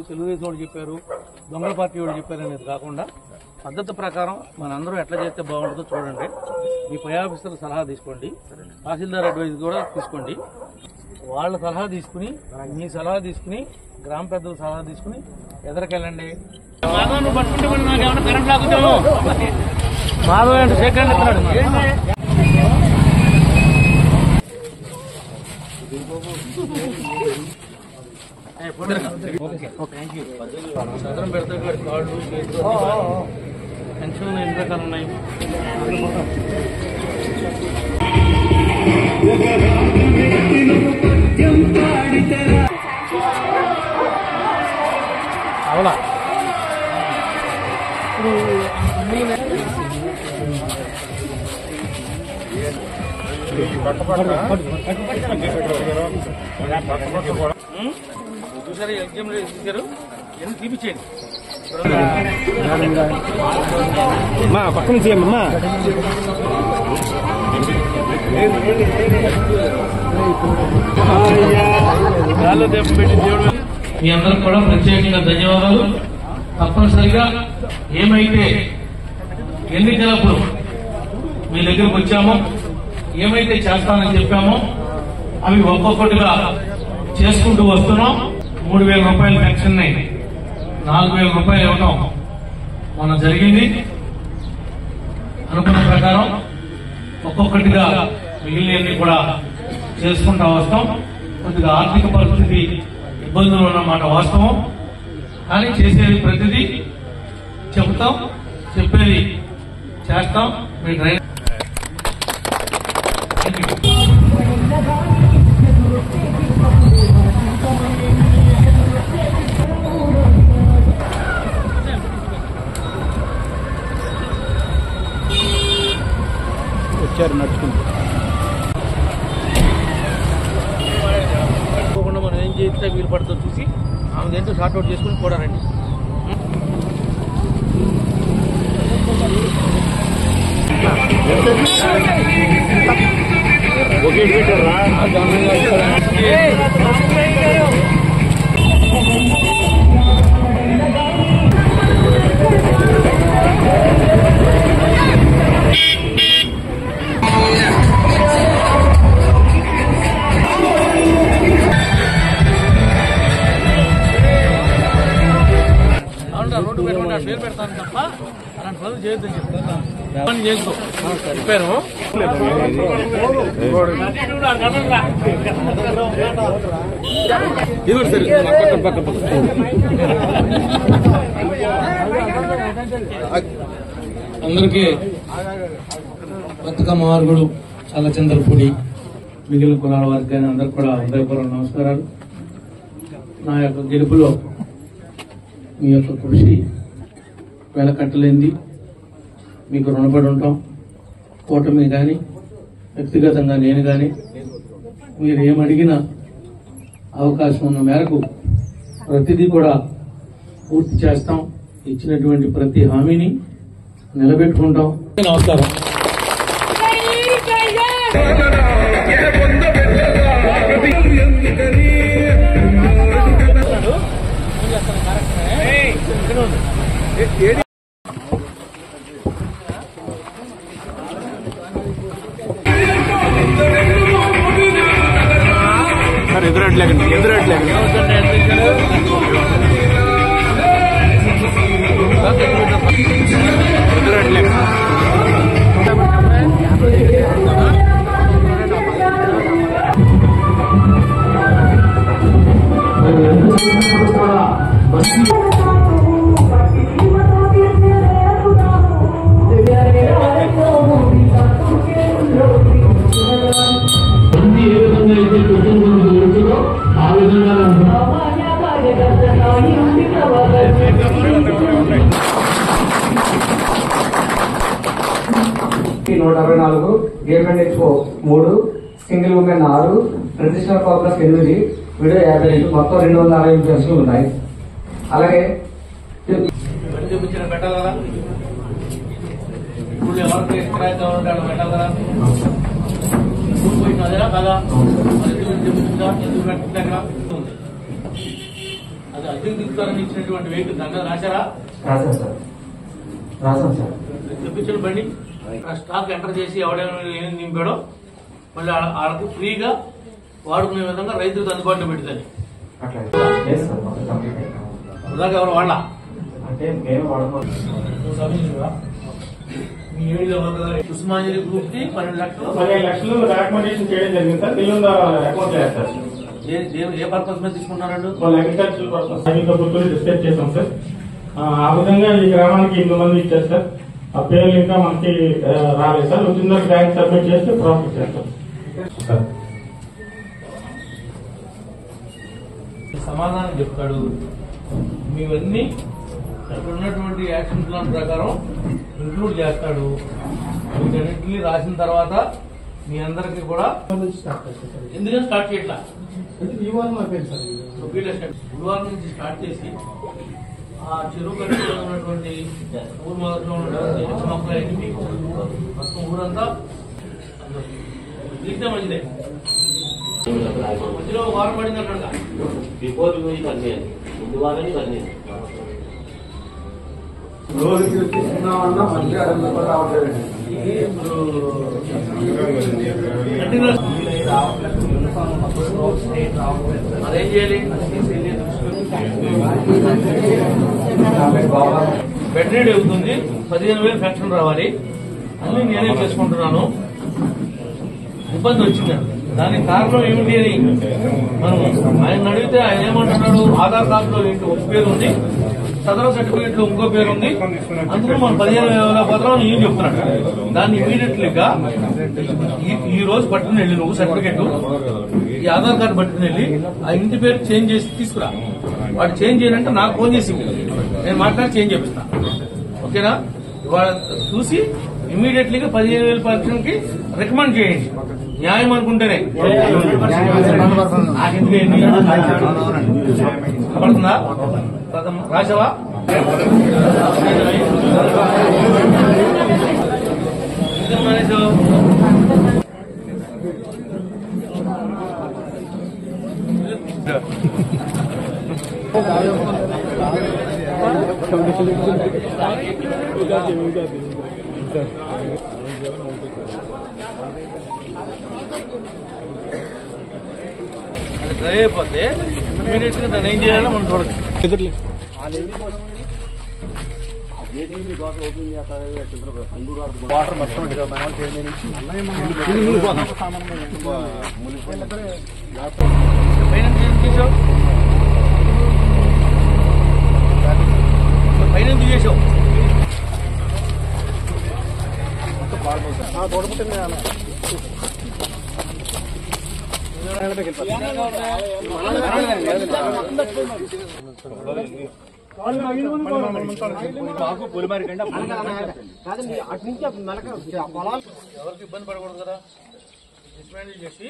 తెలుగుదేశం వాళ్ళు చెప్పారు, దొంగల పార్టీ వాళ్ళు చెప్పారు అనేది కాకుండా పద్ధతి ప్రకారం మనందరూ ఎట్లా చేస్తే బాగుంటుందో చూడండి. మీ పై ఆఫీసర్ సలహా తీసుకోండి, తహసీల్దార్ అడ్వైజ్ కూడా తీసుకోండి. వాళ్ళ సలహా తీసుకుని, మీ సలహా తీసుకుని, గ్రామ పెద్దల సలహా తీసుకుని ఎదరికెళ్ళండి. మాధవ్ అంటే సెకండ్ ఇస్తున్నాడు. సదరం పెడతా కార్డు పెన్షన్ ఎన్ని రకాలు ఉన్నాయి. అవునా చూసారు ఎగ్జామ్ చూసారు, ఎంత చూపించేయండి. పక్కన తీయమ్మా. మీ అందరికి కూడా ప్రత్యేకంగా ధన్యవాదాలు. తప్పనిసరిగా ఏమైతే ఎన్నికలప్పుడు మీ దగ్గరకు వచ్చామో, ఏమైతే చేస్తానని చెప్పామో అవి ఒక్కొక్కటిగా చేసుకుంటూ వస్తున్నాం. 3,000 రూపాయల పెన్షన్ ని 4,000 రూపాయలు ఇవ్వడం మన జరిగింది. అనుకున్న ప్రకారం ఒక్కొక్కటిగా మిగిలినవి కూడా చేసుకుంటూ వస్తాం. కొద్దిగా ఆర్థిక పరిస్థితి ఇబ్బందులు ఉన్నమాట వాస్తవం, కానీ చేసేది ప్రతిదీ చెబుతాం, చెప్పేది చేస్తాం. మీ డ్రైవర్ వచ్చారు నడుచుకుంటూ. మనం ఏం చేస్తే వీలు పడుతుందో చూసి ఆమె దేంతో షార్ట్అవుట్ చేసుకుని కూడా రండి. రోడ్డు పెట్టమంటే పేరు పెడతాను తప్ప అలాంటి పనులు చేయొద్దని చెప్తాను. చేసుకో చెప్పారు. అందరికీ బతుకమ్మ మార్గుడు చల్లచంద్రపూడి మిగిలిన కులాల వారికి కానీ అందరికి కూడా హృదయపూర్వక నమస్కారాలు. నా యొక్క గెలుపులో మీ యొక్క కృషి వెలకట్టలేంది, మీకు రుణపడి ఉంటాం. కూటమి కానీ వ్యక్తిగతంగా నేను కానీ మీరు ఏమడిగినా అవకాశం ఉన్న మేరకు ప్రతిదీ కూడా పూర్తి చేస్తాం. ఇచ్చినటువంటి ప్రతి హామీని నిలబెట్టుకుంటాం. నమస్కారం. ఎదురట్లేకండి ఎదురట్లేకండి garment expo 3, single women 6, traditional complex 8, widow 52, మొత్తం 260 పెన్షన్లు ఉన్నాయి. అలాగే చూపించిన పెట్టాలి కదా, ఇప్పుడు ఎవరికి ఎక్కడైతే ఉంటాడో పెట్టాలి కదా, పోయిన అదేనా కదా, ఎందుకు పెట్టలేక అది అద్దెకు దిగుతారని ఇచ్చినటువంటి వెహికల్ దాని మీద రాశారా? రాశాను సార్, రాశాను సార్. తెప్పించిన బండి స్టాక్ ఎంటర్ చేసి ఎవడైనా ఏం నింపాడో మళ్ళీ వాళ్ళకి ఫ్రీగా వాడుకునే విధంగా రైతులకు అందుబాటులో పెట్టిందని. అట్లా లేదు సార్, మొత్తం కంప్లీట్ అయినా ఉదాక ఎవరు వాళ్ళ అంటే మేము వాడుకోవాలి. మీ ఏరియాలో ఉస్మానియా గ్రూప్ కి 12 లక్షలు 15 లక్షలు రికమెండేషన్ చేయడం జరిగింది సార్. బిల్లుంద అకౌంట్ వేస్తారు. ఏ పర్పస్ మీద తీసుకున్నారండి? వాళ్ళు అగ్రికల్చర్ పర్పస్ గుర్తులు డిస్కస్ చేశాం సార్. ఆ విధంగా ఈ గ్రామానికి 8 మంది ఇచ్చారు సార్. ఆ పేర్లు ఇంకా మనకి రాలేదు సార్. వచ్చిన బ్యాంక్ సబ్మిట్ చేస్తే ప్రాఫిట్ చేస్తాం సార్. సమాధానం చెప్తాడు. మీవన్నీ అక్కడ ఉన్నటువంటి యాక్షన్ ప్లాన్ ప్రకారం ఇంక్లూడ్ చేస్తాడు. వీటన్నింటినీ రాసిన తర్వాత మీ అందరికీ కూడా ఎందుకని స్టార్ట్ చేయట్లా? గుడివారం నుంచి స్టార్ట్ చేసి ఆ చెరువు కట్టులో ఉన్నటువంటి ఊరు మొదట్లో ఉన్నటువంటి మొక్కలు మీకు మొత్తం ఊరంతా తీస్తే మంచిదే. మధ్యలో వారం పడింది అక్కడ బిఫోర్ యూ కన్వీన్ ముందు వాళ్ళని కన్వీన్ అదేం చేయాలి? వెటనరీ అవుతుంది, 15,000 పెన్షన్ రావాలి. అన్ని నేనే చేసుకుంటున్నాను. ఇబ్బంది వచ్చిందండి. దానికి కారణం ఏమిటి అని మనం ఆయన అడిగితే ఆయన ఏమంటున్నాడు? ఆధార్ కార్డులో ఒక పేరు ఉంది, సదరం సర్టిఫికేట్ లో ఇంకో పేరు ఉంది, అందులో మనం 15,000 పత్రం ఏం చెప్తున్నాడు. దాన్ని ఇమీడియట్లీగా ఈ రోజు పట్టుకుని వెళ్ళి నువ్వు సర్టిఫికేట్ ఈ ఆధార్ కార్డు పట్టుకుని వెళ్ళి ఆ ఇంటి పేరు చేంజ్ చేసి తీసుకురా. వాడు చేంజ్ చేయాలంటే నాకు ఫోన్ చేసి నేను మాట్లాడి చేంజ్ చేపిస్తా. ఓకేనా? ఇవాళ చూసి ఇమీడియట్లీగా 15,000 పెన్షన్ కి రికమెండ్ చేయండి. న్యాయం అనుకుంటేనే పడుతుందా? రాసావా? అది డ్రై అయిపోతే ఇమీడియట్ గా దాన్ని ఏం చేయాలో మనం చూడచ్చు. వాటర్ మొత్తం పైన తీసావు, పైన తీసేసావు. ఎవరికి ఇబ్బంది పడకూడదు కదా, డిస్మాండిల్ చేసి